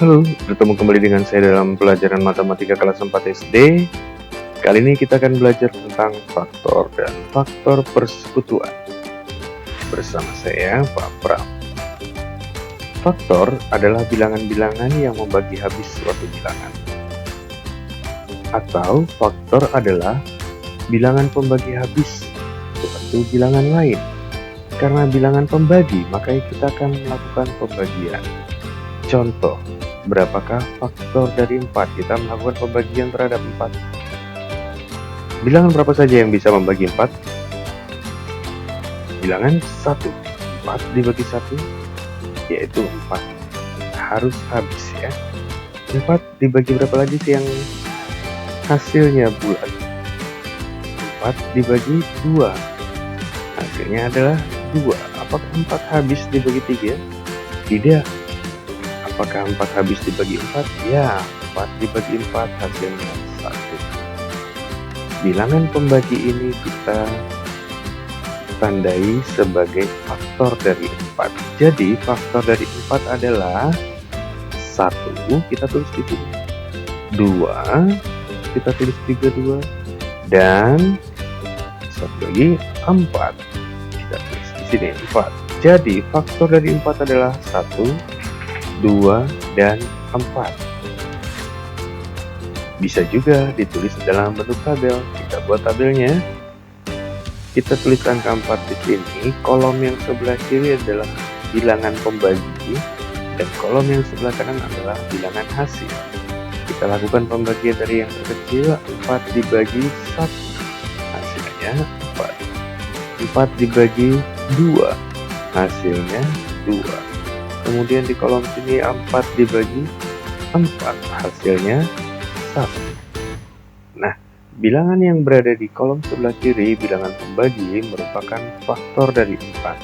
Halo, bertemu kembali dengan saya dalam pelajaran matematika kelas 4 SD. Kali ini kita akan belajar tentang faktor dan faktor persekutuan. Bersama saya, Pak Pram. Faktor adalah bilangan-bilangan yang membagi habis suatu bilangan. Atau faktor adalah bilangan pembagi habis suatu bilangan lain. Karena bilangan pembagi, maka kita akan melakukan pembagian. Contoh, berapakah faktor dari 4? Kita melakukan pembagian terhadap 4. Bilangan berapa saja yang bisa membagi 4? Bilangan 1. 4 dibagi 1, yaitu 4. Harus habis ya. 4 dibagi berapa lagi sih yang hasilnya bulat? 4 dibagi 2. Hasilnya adalah 2. Apakah 4 habis dibagi 3? Tidak. Apakah 4 habis dibagi 4? Ya, 4 dibagi 4 hasilnya 1. Bilangan pembagi ini kita tandai sebagai faktor dari 4. Jadi, faktor dari 4 adalah 1, kita tulis di sini. 2, kita tulis juga 2. Dan satu lagi 4, kita tulis di sini 4. Jadi, faktor dari 4 adalah 1, 2, dan 4. Bisa juga ditulis dalam bentuk tabel. Kita buat tabelnya. Kita tulis angka 4 di sini. Kolom yang sebelah kiri adalah bilangan pembagi dan kolom yang sebelah kanan adalah bilangan hasil. Kita lakukan pembagian dari yang terkecil. 4 dibagi 1, hasilnya 4. 4 dibagi 2, hasilnya 2. Kemudian di kolom sini 4 dibagi 4, hasilnya 1. Nah, bilangan yang berada di kolom sebelah kiri, bilangan pembagi, merupakan faktor dari 4.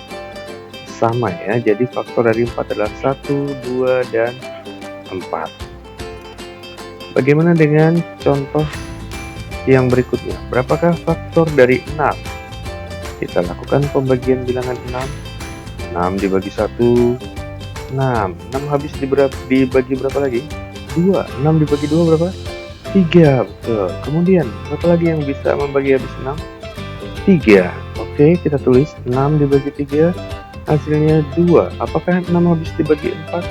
Sama ya, jadi faktor dari 4 adalah 1, 2, dan 4. Bagaimana dengan contoh yang berikutnya? Berapakah faktor dari 6? Kita lakukan pembagian bilangan 6. 6 dibagi 1, 6. 6 habis dibagi berapa lagi? 2. 6 dibagi 2 berapa? 3. Betul. Kemudian, berapa lagi yang bisa membagi habis 6? 3. Oke, kita tulis 6 dibagi 3, hasilnya 2. Apakah 6 habis dibagi 4?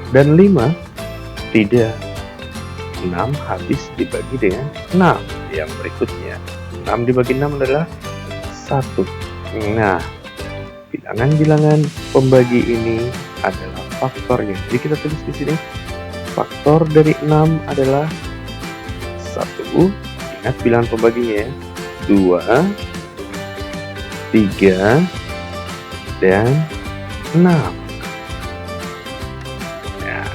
Dan 5? Tidak. 6 habis dibagi dengan 6. Yang berikutnya, 6 dibagi 6 adalah 1. Nah, bilangan-bilangan pembagi ini adalah faktornya. Jadi kita tulis di sini faktor dari 6 adalah 1. Ingat bilangan pembaginya ya. 2, 3, dan 6. Nah,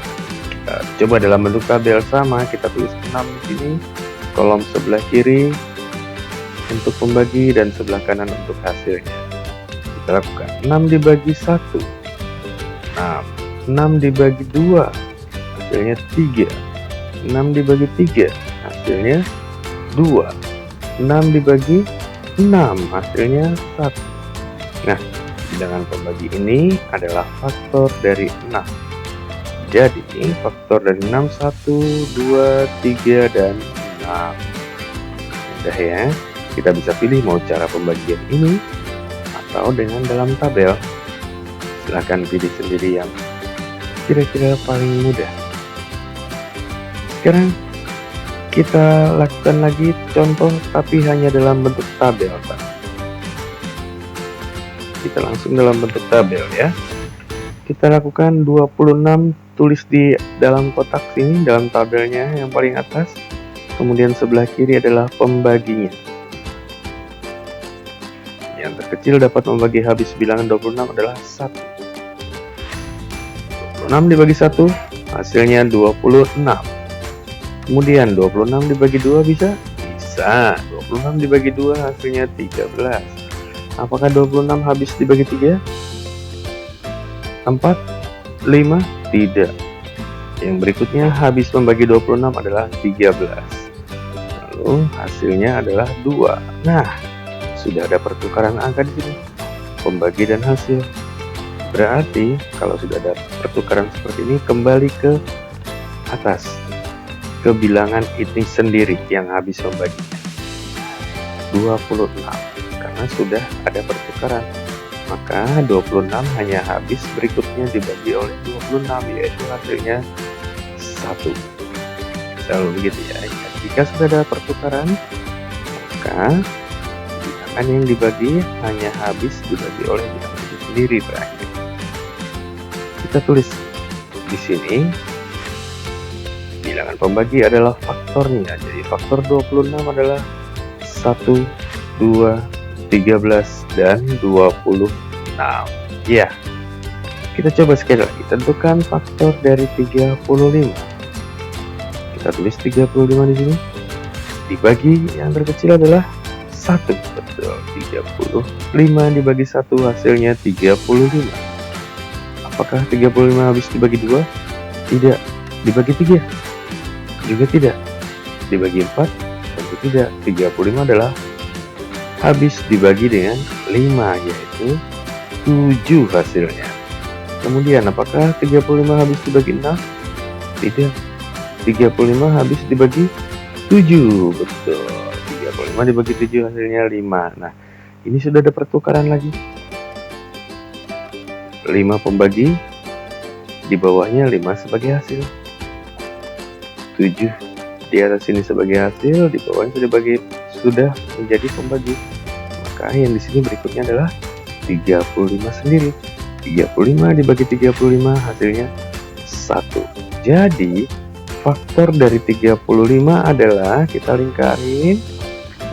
kita coba dalam bentuk tabel sama. Kita tulis 6 di sini. Kolom sebelah kiri untuk pembagi dan sebelah kanan untuk hasilnya. Kita lakukan 6 dibagi 1, 6. 6 dibagi 2, hasilnya 3. 6 dibagi 3, hasilnya 2. 6 dibagi 6, hasilnya 1. Nah, bilangan pembagi ini adalah faktor dari 6. Jadi, faktor dari 6, 1, 2, 3, dan 6. Mudah ya. Kita bisa pilih mau cara pembagian ini atau dengan dalam tabel. Silahkan pilih sendiri yang kira-kira paling mudah. Sekarang kita lakukan lagi contoh tapi hanya dalam bentuk tabel, Pak. Kita langsung dalam bentuk tabel ya. Kita lakukan 26, tulis di dalam kotak sini, dalam tabelnya yang paling atas. Kemudian sebelah kiri adalah pembaginya. Yang terkecil dapat membagi habis bilangan 26 adalah 1. 26 dibagi 1, hasilnya 26. Kemudian 26 dibagi 2 bisa? Bisa. 26 dibagi 2 hasilnya 13. Apakah 26 habis dibagi 3? 4? 5? Tidak. Yang berikutnya habis membagi 26 adalah 13. Lalu hasilnya adalah 2. Nah, sudah ada pertukaran angka di sini. Pembagi dan hasil. Berarti kalau sudah ada pertukaran seperti ini, kembali ke atas, ke bilangan ini sendiri yang habis membaginya, 26, karena sudah ada pertukaran. Maka 26 hanya habis berikutnya dibagi oleh 26, yaitu hasilnya 1. Selalu begitu ya. Jika sudah ada pertukaran, maka bilangan yang dibagi hanya habis dibagi oleh bilangan itu sendiri berakhir. Kita tulis di sini bilangan pembagi adalah faktornya. Jadi faktor 26 adalah 1, 2, 13, dan 26. Ya, kita coba sekali lagi. Tentukan faktor dari 35. Kita tulis 35 di sini. Dibagi yang terkecil adalah 1. Betul, 35 dibagi 1 hasilnya 35. Apakah 35 habis dibagi 2? Tidak. Dibagi 3? Juga tidak. Dibagi 4? Tentu tidak. 35 adalah habis dibagi dengan 5, yaitu 7 hasilnya. Kemudian apakah 35 habis dibagi 6? Tidak. 35 habis dibagi 7. Betul. 35 dibagi 7 hasilnya 5. Nah, ini sudah ada pertukaran lagi. 5 pembagi, di bawahnya 5 sebagai hasil. 7 di atas ini sebagai hasil, di bawahnya sudah menjadi pembagi. Maka yang di sini berikutnya adalah 35 sendiri. 35 dibagi 35 hasilnya 1. Jadi faktor dari 35 adalah, kita lingkarin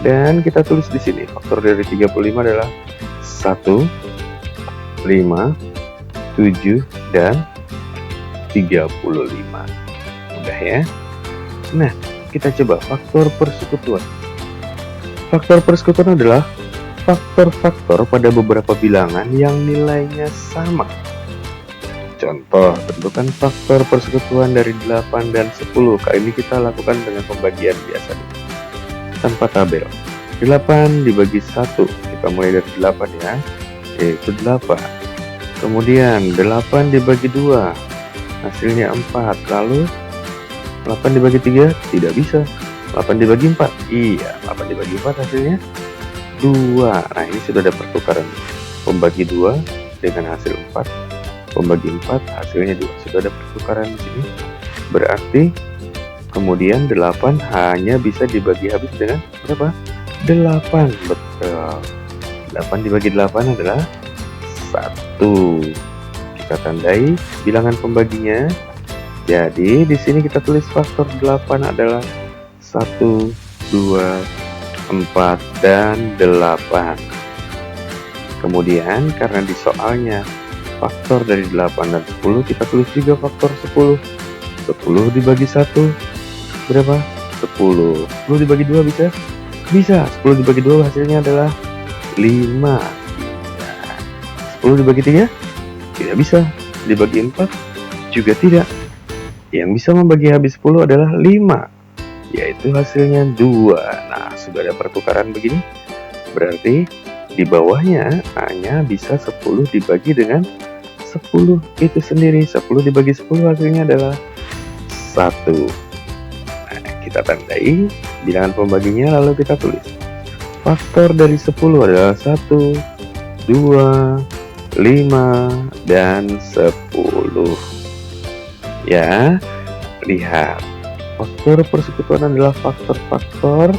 dan kita tulis di sini. Faktor dari 35 adalah 1, 5, 7, dan 35. Mudah ya. Nah, kita coba faktor persekutuan. Faktor persekutuan adalah faktor-faktor pada beberapa bilangan yang nilainya sama. Contoh, tentukan faktor persekutuan dari 8 dan 10. Kali ini kita lakukan dengan pembagian biasa tanpa tabel. 8 dibagi 1. Kita mulai dari 8 ya, yaitu 8. Kemudian 8 dibagi 2, hasilnya 4. Lalu 8 dibagi 3, tidak bisa. 8 dibagi 4, iya, 8 dibagi 4 hasilnya 2. Nah, ini sudah ada pertukaran. Pembagi 2 dengan hasil 4, pembagi 4 hasilnya 2. Sudah ada pertukaran di sini. Berarti kemudian 8 hanya bisa dibagi habis dengan berapa? 8. Betul. 8 dibagi 8 adalah 1. Kita tandai bilangan pembaginya. Jadi di sini kita tulis faktor 8 adalah 1, 2, 4, dan 8. Kemudian karena di soalnya faktor dari 8 dan 10, kita tulis juga faktor 10. 10 dibagi 1 berapa? 10. 10 dibagi 2 bisa? Bisa. 10 dibagi 2 hasilnya adalah 5. 10 dibagi 3? Tidak bisa. Dibagi 4? Juga tidak. Yang bisa membagi habis 10 adalah 5, yaitu hasilnya 2. Nah, sudah ada pertukaran begini. Berarti di bawahnya hanya bisa 10 dibagi dengan 10 itu sendiri. 10 dibagi 10 hasilnya adalah 1. Nah, kita tandai bilangan pembaginya, lalu kita tulis faktor dari 10 adalah 1, 2, 5, dan 10. Ya, lihat. Faktor persekutuan adalah faktor-faktor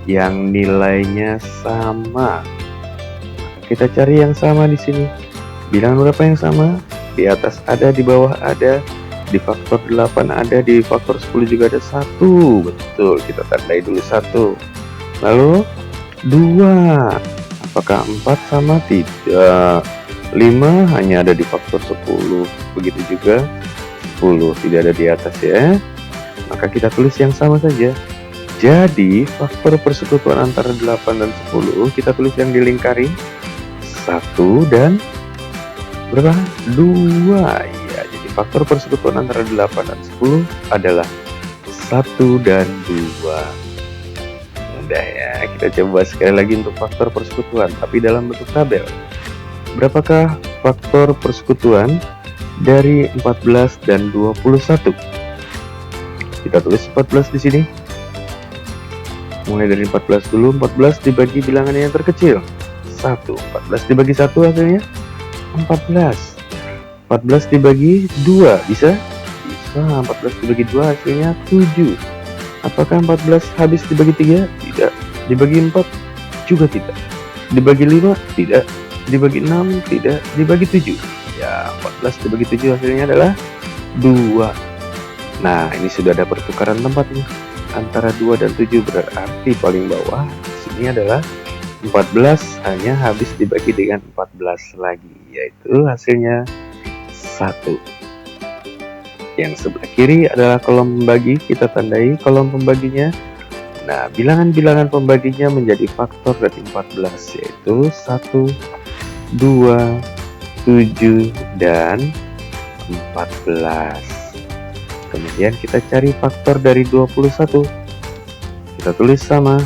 yang nilainya sama. Kita cari yang sama di sini. Bilangan berapa yang sama? Di atas ada, di bawah ada, di faktor 8 ada, di faktor 10 juga ada 1. Betul, kita tandai dulu 1. Lalu 2. Apakah 4 sama? Tidak. 5 hanya ada di faktor 10. Begitu juga 10 tidak ada di atas ya. Maka kita tulis yang sama saja. Jadi faktor persekutuan antara 8 dan 10 kita tulis yang dilingkari 1 dan berapa? 2. Iya, jadi faktor persekutuan antara 8 dan 10 adalah 1 dan 2. Mudah ya. Kita coba sekali lagi untuk faktor persekutuan, tapi dalam bentuk tabel. Berapakah faktor persekutuan dari 14 dan 21. Kita tulis 14 di sini. Mulai dari 14 dulu. 14 dibagi bilangan yang terkecil 1. 14 dibagi 1 hasilnya 14. 14 dibagi 2 bisa? Bisa. 14 dibagi 2 hasilnya 7. Apakah 14 habis dibagi 3? Tidak. Dibagi 4? Juga tidak. Dibagi 5? Tidak. Dibagi 6? Tidak. Dibagi 7? Ya, 14 dibagi 7 hasilnya adalah 2. Nah, ini sudah ada pertukaran tempat nih. Antara 2 dan 7 berarti paling bawah di sini adalah 14 hanya habis dibagi dengan 14 lagi, yaitu hasilnya 1. Yang sebelah kiri adalah kolom pembagi, kita tandai kolom pembaginya. Nah, bilangan-bilangan pembaginya menjadi faktor dari 14, yaitu 1, 2, 7, dan 14. Kemudian kita cari faktor dari 21. Kita tulis sama.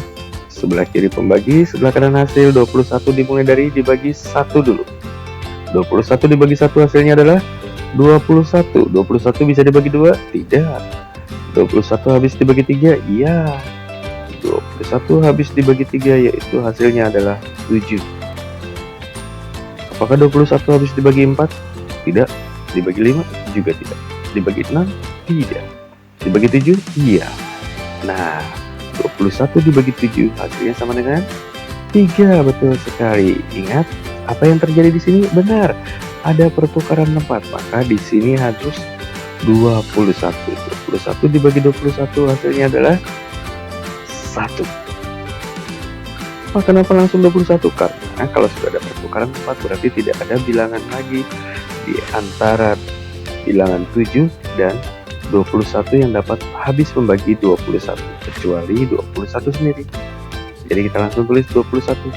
Sebelah kiri pembagi, sebelah kanan hasil. 21 dimulai dari dibagi 1 dulu. 21 dibagi 1 hasilnya adalah 21. 21 bisa dibagi 2? Tidak. 21 habis dibagi 3? Iya. 21 habis dibagi 3, yaitu hasilnya adalah 7. Apakah 21 habis dibagi 4? Tidak. Dibagi 5? Juga tidak. Dibagi 6? Tidak. Dibagi 7? Iya. Nah, 21 dibagi 7 hasilnya sama dengan 3. Betul sekali. Ingat, apa yang terjadi di sini? Benar. Ada pertukaran tempat, maka di sini harus 21. 21 dibagi 21 hasilnya adalah 1. Kenapa langsung 21? Karena kalau sudah ada pertukaran tempat berarti tidak ada bilangan lagi di antara bilangan 7 dan 21 yang dapat habis membagi 21, kecuali 21 sendiri. Jadi kita langsung tulis 21.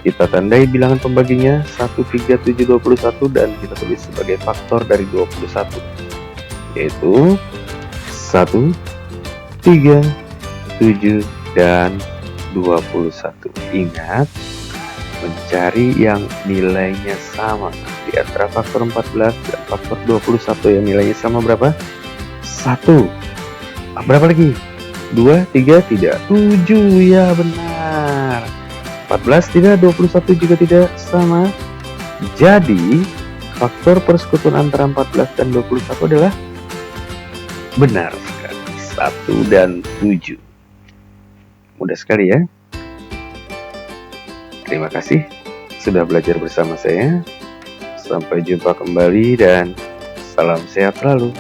Kita tandai bilangan pembaginya 1, 3, 7, 21 dan kita tulis sebagai faktor dari 21, yaitu 1, 3, 7, dan 21. Ingat, mencari yang nilainya sama di antara faktor 14 dan faktor 21 yang nilainya sama berapa? 1. Berapa lagi? 2, 3, tidak. 7, ya benar. 14 tidak, 21 juga tidak sama. Jadi, faktor persekutuan antara 14 dan 21 adalah benar sekali. 1 dan 7. Mudah sekali ya. Terima kasih sudah belajar bersama saya. Sampai jumpa kembali dan salam sehat selalu.